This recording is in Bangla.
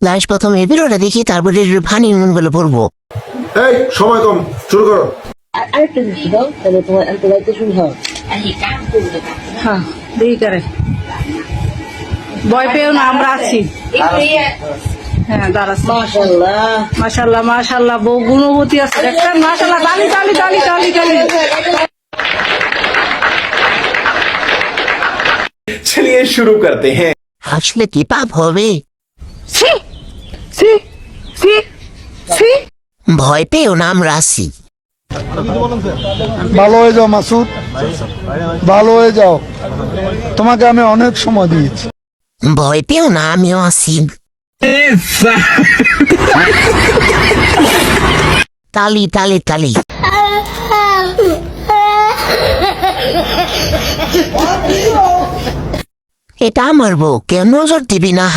লাশ প্রথমে ভিডিওটা দেখি, তারপরে ফানি বলে পড়বো। এই সময় কম, শুরু করো। আরেকটা জিনিস দাও, তাহলে তোমার আন্তর্জাতিক শুরু হয়। হ্যাঁ দেখি করে ভয় পেও না, আমরা আছি। হ্যাঁ দাঁড়াচ্ছি। মাশাআল্লাহ মাশাল্লাহ মাশাল্লাহ, বউ গুণবতী আছে দেখছেন। মাশাল্লাহ, তালি তালি তালি তালি তালি। चलिए शुरू करते हैं। আসলে কি পাপ হবে? সি সি সি সি। ভয় পেও না, আমরা আছি। ভালো হয়ে যাও মাসুদ, ভালো হয়ে যাও। তোমাকে আমি অনেক সময় দিয়েছি। ভয় পেও না, আমিও আছি। তালি তালি তালি। এটা আমার বউ, কেন নজর দিবি না?